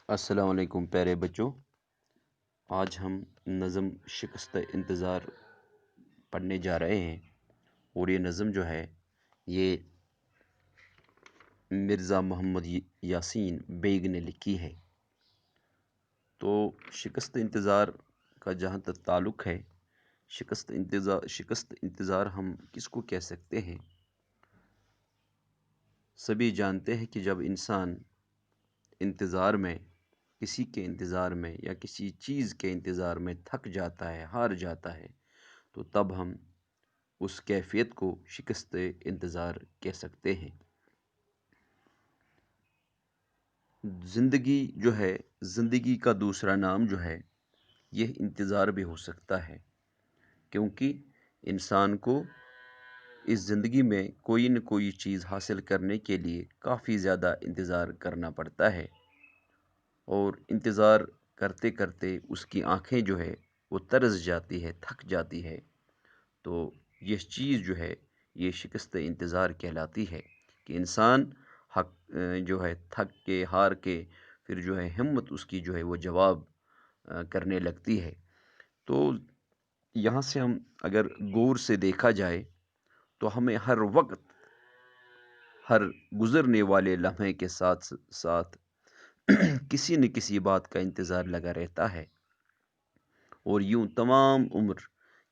السلام علیکم پیارے بچوں، آج ہم نظم شکست انتظار پڑھنے جا رہے ہیں اور یہ نظم جو ہے یہ مرزا محمد یاسین بیگ نے لکھی ہے۔ تو شکست انتظار کا جہاں تک تعلق ہے، شکست انتظار ہم کس کو کہہ سکتے ہیں؟ سبھی جانتے ہیں کہ جب انسان انتظار میں، کسی کے انتظار میں یا کسی چیز کے انتظار میں تھک جاتا ہے، ہار جاتا ہے، تو تب ہم اس کیفیت کو شکست انتظار کہہ سکتے ہیں۔ زندگی جو ہے، زندگی کا دوسرا نام جو ہے یہ انتظار بھی ہو سکتا ہے، کیونکہ انسان کو اس زندگی میں کوئی نہ کوئی چیز حاصل کرنے کے لیے کافی زیادہ انتظار کرنا پڑتا ہے، اور انتظار کرتے کرتے اس کی آنکھیں جو ہے وہ ترس جاتی ہے، تھک جاتی ہے، تو یہ چیز جو ہے یہ شکست انتظار کہلاتی ہے کہ انسان جو ہے تھک کے، ہار کے، پھر جو ہے ہمت اس کی جو ہے وہ جواب کرنے لگتی ہے۔ تو یہاں سے ہم اگر غور سے دیکھا جائے تو ہمیں ہر وقت، ہر گزرنے والے لمحے کے ساتھ ساتھ کسی نہ کسی بات کا انتظار لگا رہتا ہے، اور یوں تمام عمر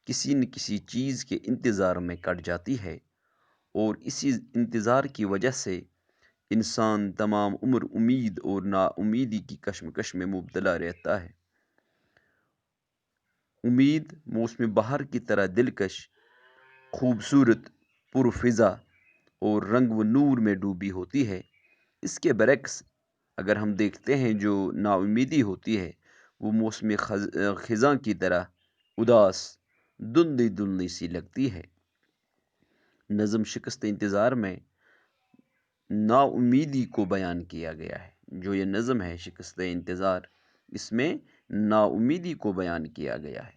کسی نہ کسی چیز کے انتظار میں کٹ جاتی ہے، اور اسی انتظار کی وجہ سے انسان تمام عمر امید اور نا امیدی کی کشمکش میں مبتلا رہتا ہے۔ امید موسم بہار کی طرح دلکش، خوبصورت، پرفضا اور رنگ و نور میں ڈوبی ہوتی ہے۔ اس کے برعکس اگر ہم دیکھتے ہیں جو نا امیدی ہوتی ہے وہ موسم خزاں کی طرح اداس، دھندلی دھندلی سی لگتی ہے۔ نظم شکست انتظار میں نا امیدی کو بیان کیا گیا ہے۔ جو یہ نظم ہے شکست انتظار، اس میں نا امیدی کو بیان کیا گیا ہے۔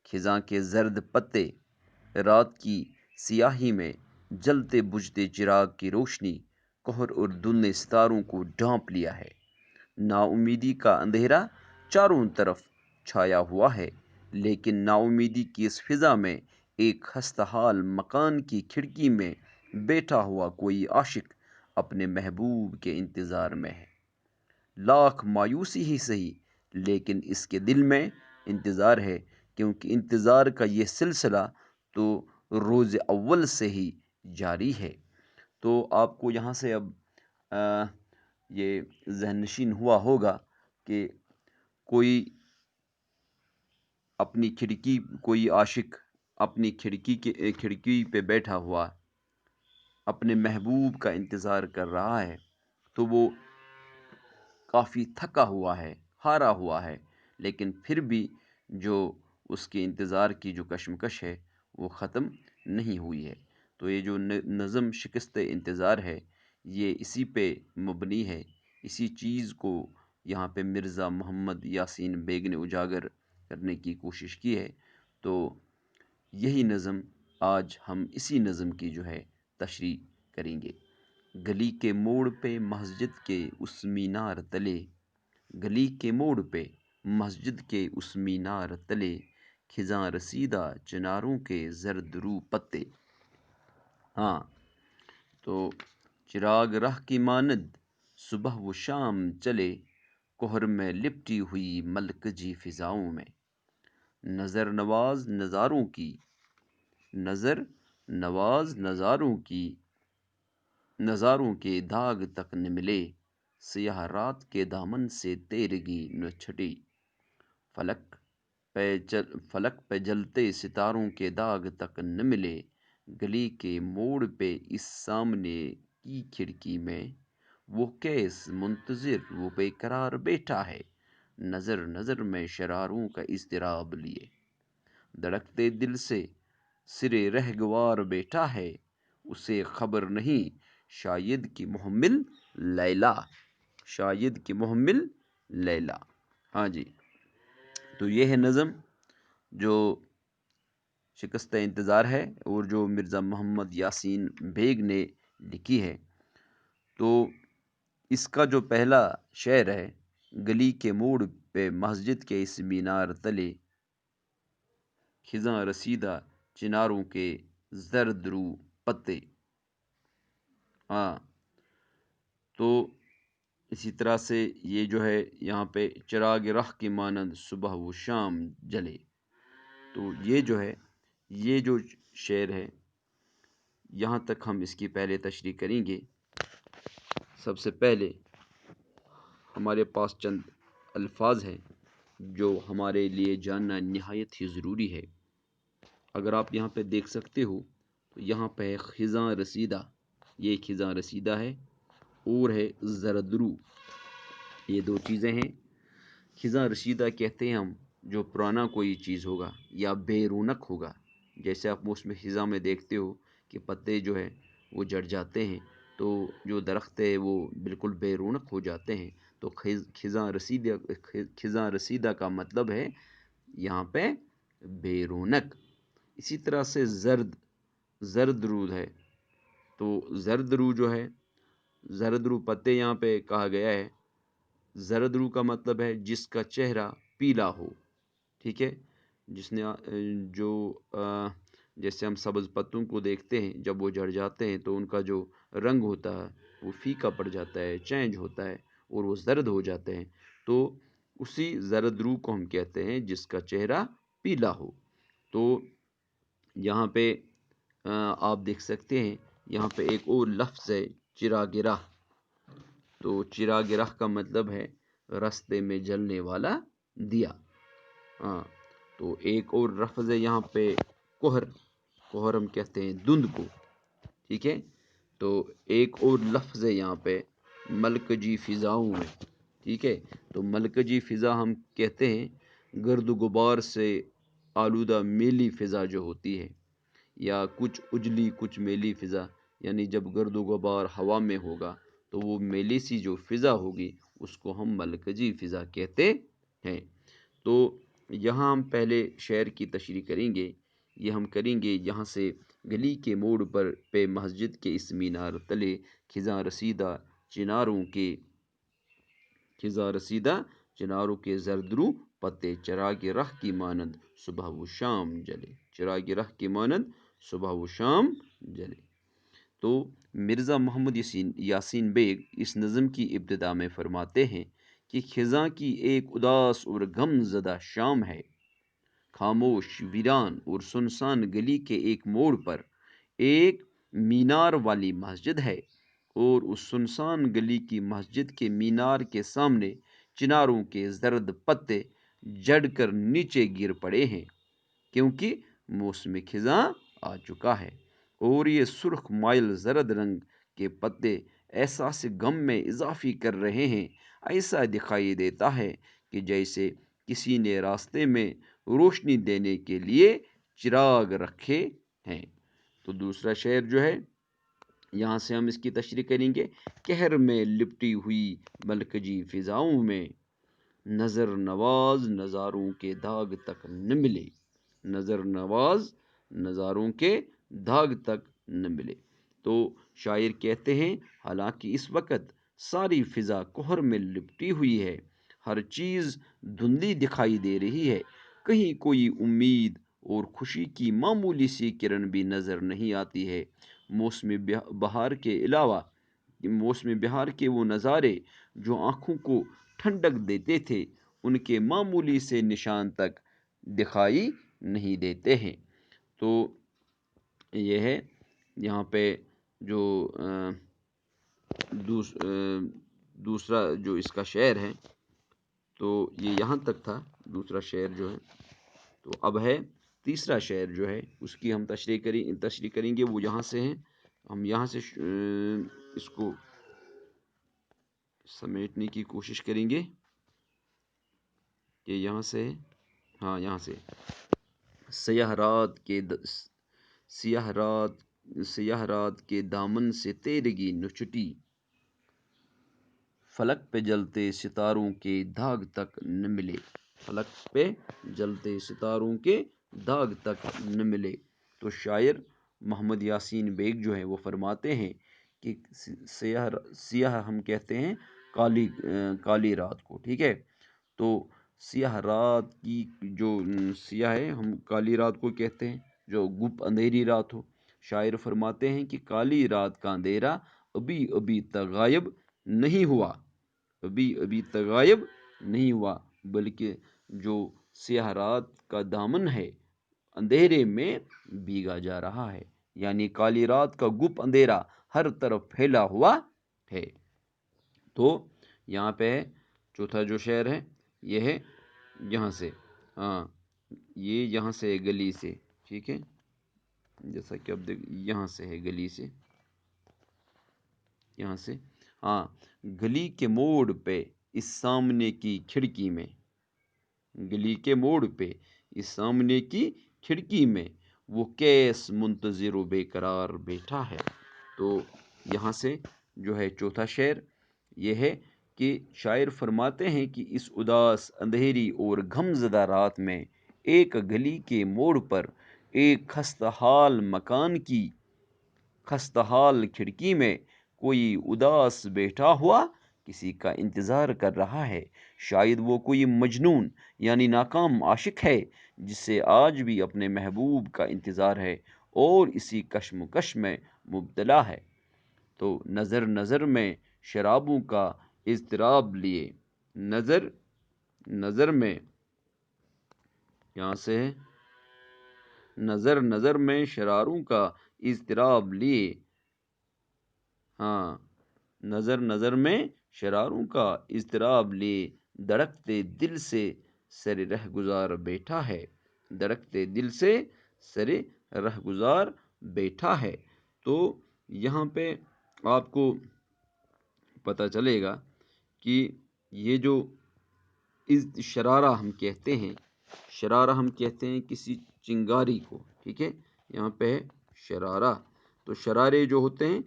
خزاں کے زرد پتے، رات کی سیاہی میں جلتے بجھتے چراغ کی روشنی، قہر اور دھندلے ستاروں کو ڈھانپ لیا ہے۔ نا امیدی کا اندھیرا چاروں طرف چھایا ہوا ہے، لیکن نا امیدی کی اس فضا میں ایک خستہ حال مکان کی کھڑکی میں بیٹھا ہوا کوئی عاشق اپنے محبوب کے انتظار میں ہے۔ لاکھ مایوسی ہی سہی، لیکن اس کے دل میں انتظار ہے، کیونکہ انتظار کا یہ سلسلہ تو روز اول سے ہی جاری ہے۔ تو آپ کو یہاں سے اب یہ ذہن نشین ہوا ہوگا کہ کوئی اپنی کھڑکی، کوئی عاشق اپنی کھڑکی پہ بیٹھا ہوا اپنے محبوب کا انتظار کر رہا ہے، تو وہ کافی تھکا ہوا ہے، ہارا ہوا ہے، لیکن پھر بھی جو اس کے انتظار کی جو کشمکش ہے وہ ختم نہیں ہوئی ہے۔ تو یہ جو نظم شکست انتظار ہے یہ اسی پہ مبنی ہے، اسی چیز کو یہاں پہ مرزا محمد یاسین بیگ نے اجاگر کرنے کی کوشش کی ہے۔ تو یہی نظم آج ہم اسی نظم کی جو ہے تشریح کریں گے۔ گلی کے موڑ پہ مسجد کے اس مینار تلے، گلی کے موڑ پہ مسجد کے اس مینار تلے، خزاں رسیدہ چناروں کے زرد رو پتے۔ ہاں، تو چراغ راہ کی مانند صبح و شام چلے، کہر میں لپٹی ہوئی ملکجی فضاؤں میں، نظر نواز نظاروں کی، نظر نواز نظاروں کے داغ تک نہ ملے، سیاہ رات کے دامن سے تیرگی نہ چھٹی، فلک پہ جلتے ستاروں کے داغ تک نہ ملے، گلی کے موڑ پہ اس سامنے کی کھڑکی میں، وہ کیس منتظر وہ بے قرار بیٹھا ہے، نظر نظر میں شراروں کا اضطراب لیے، دھڑکتے دل سے سرے رہگوار بیٹھا ہے، اسے خبر نہیں شاید کہ محمل لیلا، شاید کہ محمل لیلا۔ ہاں جی، تو یہ ہے نظم جو شکست انتظار ہے اور جو مرزا محمد یاسین بیگ نے لکھی ہے۔ تو اس کا جو پہلا شعر ہے گلی کے موڑ پہ مسجد کے اس مینار تلے، خزاں رسیدہ چناروں کے زرد رو پتے۔ ہاں، تو اسی طرح سے یہ جو ہے یہاں پہ چراغ راہ کی مانند صبح و شام جلے۔ تو یہ جو ہے، یہ جو شعر ہے، یہاں تک ہم اس کی پہلے تشریح کریں گے۔ سب سے پہلے ہمارے پاس چند الفاظ ہیں جو ہمارے لیے جاننا نہایت ہی ضروری ہے۔ اگر آپ یہاں پہ دیکھ سکتے ہو تو یہاں پہ خزاں رسیدہ، یہ خزاں رسیدہ ہے، اور ہے زردرو، یہ دو چیزیں ہیں۔ خزاں رسیدہ کہتے ہیں ہم جو پرانا کوئی چیز ہوگا یا بے رونق ہوگا، جیسے آپ موسم خزاں میں دیکھتے ہو کہ پتے جو ہے وہ جڑ جاتے ہیں، تو جو درخت ہے وہ بالکل بے رونق ہو جاتے ہیں۔ تو خزاں رسیدہ کا مطلب ہے یہاں پہ بے رونق۔ اسی طرح سے زرد رو ہے، تو زرد رو جو ہے، زرد رو پتے یہاں پہ کہا گیا ہے۔ زرد رو کا مطلب ہے جس کا چہرہ پیلا ہو، ٹھیک ہے، جس نے جو جیسے ہم سبز پتوں کو دیکھتے ہیں، جب وہ جڑ جاتے ہیں تو ان کا جو رنگ ہوتا ہے وہ پھیکا پڑ جاتا ہے، چینج ہوتا ہے اور وہ زرد ہو جاتے ہیں۔ تو اسی زرد رو کو ہم کہتے ہیں جس کا چہرہ پیلا ہو۔ تو یہاں پہ آپ دیکھ سکتے ہیں، یہاں پہ ایک اور لفظ ہے چراغ راہ۔ تو چراغ راہ کا مطلب ہے راستے میں جلنے والا دیا۔ ہاں، تو ایک اور لفظ ہے یہاں پہ کوہر ہم کہتے ہیں دھند کو، ٹھیک ہے۔ تو ایک اور لفظ ہے یہاں پہ ملکجی فضاؤں میں، ٹھیک ہے۔ تو ملکجی فضا ہم کہتے ہیں گرد و غبار سے آلودہ میلی فضا جو ہوتی ہے، یا کچھ اجلی کچھ میلی فضا، یعنی جب گرد و غبار ہوا میں ہوگا تو وہ میلی سی جو فضا ہوگی اس کو ہم ملکجی فضا کہتے ہیں۔ تو یہاں ہم پہلے شعر کی تشریح کریں گے۔ یہ ہم کریں گے یہاں سے، گلی کے موڑ پر پہ مسجد کے اس مینار تلے، خزاں رسیدہ چناروں کے زردرو پتے، چراغ راہ کی مانند صبح و شام جلے، چراغ راہ کی مانند صبح و شام جلے۔ تو مرزا محمد یاسین بیگ اس نظم کی ابتدا میں فرماتے ہیں کہ خزاں کی ایک اداس اور غم زدہ شام ہے، خاموش، ویران اور سنسان گلی کے ایک موڑ پر ایک مینار والی مسجد ہے، اور اس سنسان گلی کی مسجد کے مینار کے سامنے چناروں کے زرد پتے جڑ کر نیچے گر پڑے ہیں، کیونکہ موسم خزاں آ چکا ہے، اور یہ سرخ مائل زرد رنگ کے پتے احساس غم میں اضافی کر رہے ہیں۔ ایسا دکھائی دیتا ہے کہ جیسے کسی نے راستے میں روشنی دینے کے لیے چراغ رکھے ہیں۔ تو دوسرا شعر جو ہے، یہاں سے ہم اس کی تشریح کریں گے۔ کہر میں لپٹی ہوئی ملکجی فضاؤں میں، نظر نواز نظاروں کے داغ تک نہ ملے، نظر نواز نظاروں کے داغ تک نہ ملے۔ تو شاعر کہتے ہیں حالانکہ اس وقت ساری فضا کوہر میں لپٹی ہوئی ہے، ہر چیز دھندلی دکھائی دے رہی ہے، کہیں کوئی امید اور خوشی کی معمولی سی کرن بھی نظر نہیں آتی ہے۔ موسم بہار کے وہ نظارے جو آنکھوں کو ٹھنڈک دیتے تھے، ان کے معمولی سے نشان تک دکھائی نہیں دیتے ہیں۔ تو یہ ہے یہاں پہ جو دوسرا جو اس کا شعر ہے، تو یہ یہاں تک تھا دوسرا شعر جو ہے۔ تو اب ہے تیسرا شعر جو ہے، اس کی ہم تشریح کریں گے، وہ یہاں سے ہیں۔ ہم یہاں سے اس کو سمیٹنے کی کوشش کریں گے کہ یہاں سے، ہاں یہاں سے، سیاہ رات کے دامن سے تیرگی نہ چھٹی، فلک پہ جلتے ستاروں کے داغ تک نہ ملے، فلک پہ جلتے ستاروں کے داغ تک نہ ملے۔ تو شاعر محمد یاسین بیگ جو ہے وہ فرماتے ہیں کہ سیاہ ہم کہتے ہیں کالی رات کو، ٹھیک ہے؟ تو سیاہ رات کی جو سیاہ ہے، ہم کالی رات کو کہتے ہیں، جو گپ اندھیری رات ہو۔ شاعر فرماتے ہیں کہ کالی رات کا اندھیرا ابھی ابھی تک غائب نہیں ہوا، ابھی ابھی تک غائب نہیں ہوا، بلکہ جو سیاہ رات کا دامن ہے اندھیرے میں بھیگا جا رہا ہے، یعنی کالی رات کا گپ اندھیرا ہر طرف پھیلا ہوا ہے۔ تو یہاں پہ چوتھا جو شعر ہے یہ ہے یہاں سے، ہاں یہ یہاں سے گلی سے، ٹھیک ہے، جیسا کہ اب دیکھ یہاں سے ہے گلی سے، یہاں سے، ہاں گلی کے موڑ پہ اس سامنے کی کھڑکی میں، گلی کے موڑ پہ اس سامنے کی کھڑکی میں وہ کیس منتظر و بے قرار بیٹھا ہے۔ تو یہاں سے جو ہے چوتھا شعر یہ ہے کہ شاعر فرماتے ہیں کہ اس اداس اندھیری اور غمزدہ رات میں ایک گلی کے موڑ پر ایک خستہ حال مکان کی خستہ حال کھڑکی میں کوئی اداس بیٹھا ہوا کسی کا انتظار کر رہا ہے۔ شاید وہ کوئی مجنون یعنی ناکام عاشق ہے جسے آج بھی اپنے محبوب کا انتظار ہے اور اسی کشمکش میں مبتلا ہے۔ تو نظر نظر میں شرابوں کا اضطراب لیے، نظر میں، یہاں سے ہے نظر نظر میں شراروں کا اضطراب لیے، ہاں نظر نظر میں شراروں کا اضطراب لیے دھڑکتے دل سے سر رہ گزار بیٹھا ہے، دھڑکتے دل سے سر رہ گزار بیٹھا ہے۔ تو یہاں پہ آپ کو پتہ چلے گا کہ یہ جو شرارہ ہم کہتے ہیں، شرارہ ہم کہتے ہیں کسی چنگاری کو، ٹھیک ہے، یہاں پہ ہے شرارہ، تو شرارے جو ہوتے ہیں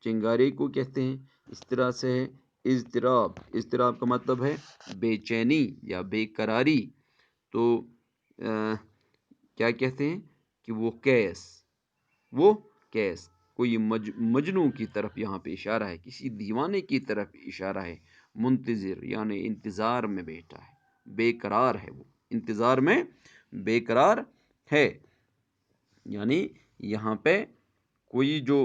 چنگارے کو کہتے ہیں۔ اس طرح سے ہے اضطراب، اضطراب کا مطلب ہے بے چینی یا بے قراری، تو کیا کہتے ہیں کہ وہ کیس کوئی مجنوں کی طرف یہاں پہ اشارہ ہے، کسی دیوانے کی طرف اشارہ ہے۔ منتظر یعنی انتظار میں بیٹھا ہے، بے قرار ہے، وہ انتظار میں بے قرار ہے، یعنی یہاں پہ کوئی جو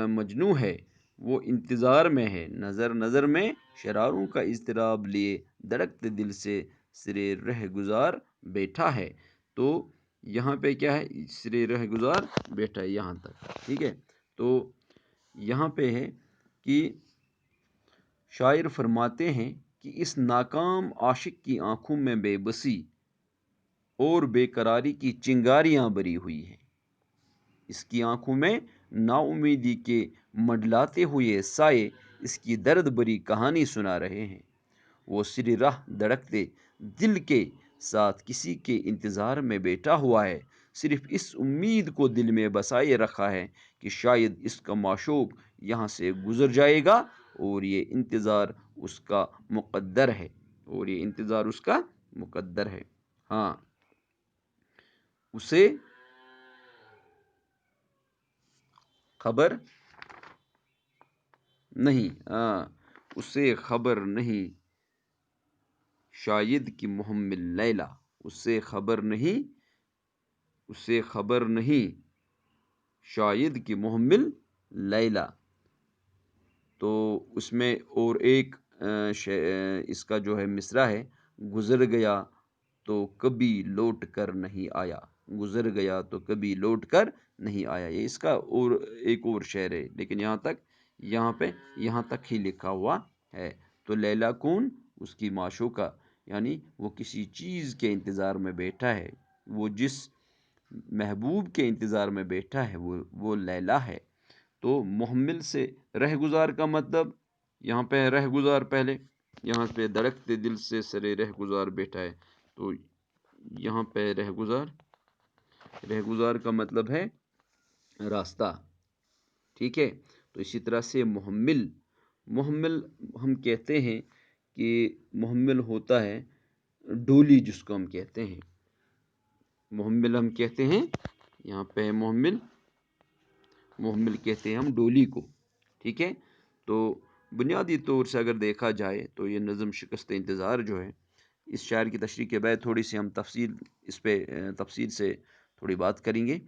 مجنوں ہے وہ انتظار میں ہے، نظر نظر میں شراروں کا اضطراب لیے دھڑکتے دل سے سرے رہ گزار بیٹھا ہے۔ تو یہاں پہ کیا ہے، سرے رہ گزار بیٹھا ہے یہاں تک، ٹھیک ہے۔ تو یہاں پہ ہے کہ شاعر فرماتے ہیں کہ اس ناکام عاشق کی آنکھوں میں بے بسی اور بے قراری کی چنگاریاں بری ہوئی ہیں، اس کی آنکھوں میں نا امیدی کے منڈلاتے ہوئے سائے اس کی درد بری کہانی سنا رہے ہیں۔ وہ سر راہ دھڑکتے دل کے ساتھ کسی کے انتظار میں بیٹھا ہوا ہے، صرف اس امید کو دل میں بسائے رکھا ہے کہ شاید اس کا معشوق یہاں سے گزر جائے گا، اور یہ انتظار اس کا مقدر ہے، اور یہ انتظار اس کا مقدر ہے، ہاں اسے خبر نہیں، اسے خبر نہیں شاید کہ محمل لیلا، اسے خبر نہیں شاید کہ محمل لیلا۔ تو اس میں اور ایک اس کا جو ہے مصرع ہے، گزر گیا تو کبھی لوٹ کر نہیں آیا، گزر گیا تو کبھی لوٹ کر نہیں آیا، یہ اس کا اور ایک اور شعر ہے، لیکن یہاں تک ہی لکھا ہوا ہے۔ تو لیلا کون؟ اس کی معشوقہ، یعنی وہ کسی چیز کے انتظار میں بیٹھا ہے، وہ جس محبوب کے انتظار میں بیٹھا ہے وہ لیلا ہے۔ تو محمل سے رہ گزار کا مطلب، یہاں پہ رہ گزار پہلے، یہاں پہ دھڑکتے دل سے سرے رہ گزار بیٹھا ہے، تو یہاں پہ رہ گزار کا مطلب ہے راستہ، ٹھیک ہے۔ تو اسی طرح سے محمل ہم کہتے ہیں کہ محمل ہوتا ہے ڈولی، جس کو ہم کہتے ہیں محمل، ہم کہتے ہیں یہاں پہ محمل کہتے ہیں ہم ڈولی کو، ٹھیک ہے۔ تو بنیادی طور سے اگر دیکھا جائے تو یہ نظم شکست انتظار جو ہے، اس شاعر کی تشریح کے بعد تھوڑی سی ہم اس پہ تفصیل سے تھوڑی بات کریں گے۔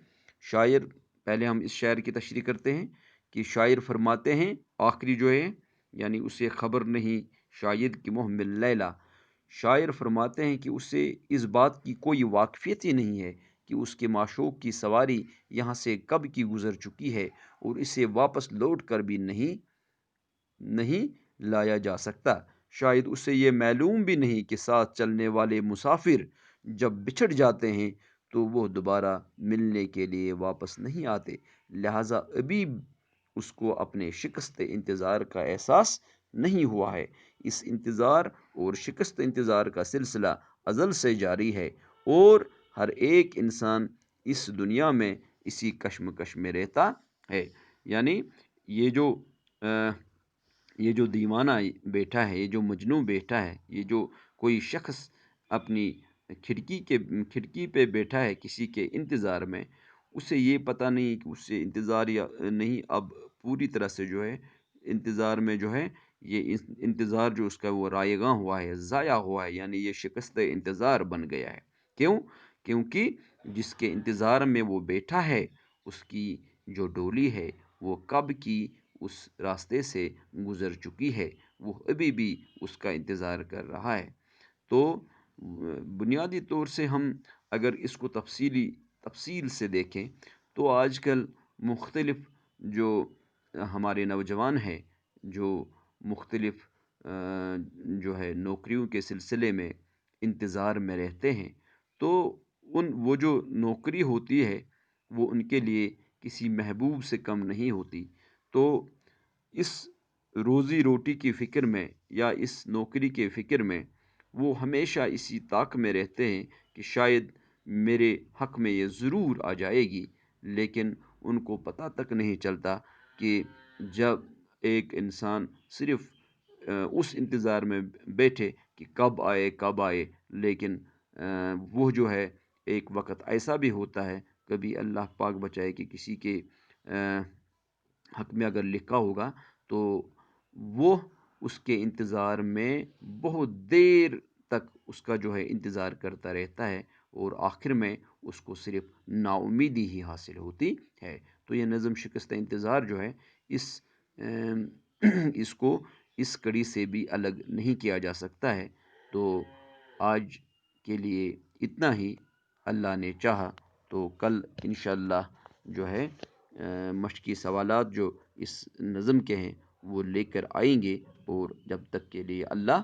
شاعر پہلے ہم اس شاعر کی تشریح کرتے ہیں کہ شاعر فرماتے ہیں، آخری جو ہے یعنی اسے خبر نہیں شاید کہ محمل لیلا، شاعر فرماتے ہیں کہ اسے اس بات کی کوئی واقفیت ہی نہیں ہے کہ اس کے معشوق کی سواری یہاں سے کب کی گزر چکی ہے، اور اسے واپس لوٹ کر بھی نہیں لایا جا سکتا۔ شاید اسے یہ معلوم بھی نہیں کہ ساتھ چلنے والے مسافر جب بچھڑ جاتے ہیں تو وہ دوبارہ ملنے کے لیے واپس نہیں آتے، لہٰذا ابھی اس کو اپنے شکست انتظار کا احساس نہیں ہوا ہے۔ اس انتظار اور شکست انتظار کا سلسلہ ازل سے جاری ہے، اور ہر ایک انسان اس دنیا میں اسی کشمکش میں رہتا ہے۔ یعنی یہ جو یہ جو دیوانہ بیٹھا ہے، یہ جو مجنوں بیٹھا ہے، یہ جو کوئی شخص اپنی کھڑکی پہ بیٹھا ہے کسی کے انتظار میں، اسے یہ پتہ نہیں کہ اس سے انتظار یا نہیں، اب پوری طرح سے جو ہے انتظار میں جو ہے یہ انتظار جو اس کا وہ رائیگاں ہوا ہے، ضائع ہوا ہے، یعنی یہ شکست انتظار بن گیا ہے۔ کیوں؟ کیونکہ جس کے انتظار میں وہ بیٹھا ہے، اس کی جو ڈولی ہے وہ کب کی اس راستے سے گزر چکی ہے، وہ ابھی بھی اس کا انتظار کر رہا ہے۔ تو بنیادی طور سے ہم اگر اس کو تفصیل سے دیکھیں تو آج کل مختلف جو ہمارے نوجوان ہیں، جو مختلف جو ہے نوکریوں کے سلسلے میں انتظار میں رہتے ہیں، تو وہ جو نوکری ہوتی ہے وہ ان کے لیے کسی محبوب سے کم نہیں ہوتی۔ تو اس روزی روٹی کی فکر میں یا اس نوکری کے فکر میں وہ ہمیشہ اسی طاق میں رہتے ہیں کہ شاید میرے حق میں یہ ضرور آ جائے گی، لیکن ان کو پتہ تک نہیں چلتا کہ جب ایک انسان صرف اس انتظار میں بیٹھے کہ کب آئے، لیکن وہ جو ہے ایک وقت ایسا بھی ہوتا ہے، کبھی اللہ پاک بچائے کہ کسی کے حق میں اگر لکھا ہوگا تو وہ اس کے انتظار میں بہت دیر تک اس کا جو ہے انتظار کرتا رہتا ہے، اور آخر میں اس کو صرف نا امیدی ہی حاصل ہوتی ہے۔ تو یہ نظم شکست انتظار جو ہے اس کو اس کڑی سے بھی الگ نہیں کیا جا سکتا ہے۔ تو آج کے لیے اتنا ہی، اللہ نے چاہا تو کل انشاءاللہ جو ہے مشقی سوالات جو اس نظم کے ہیں وہ لے کر آئیں گے، اور جب تک کے لیے اللہ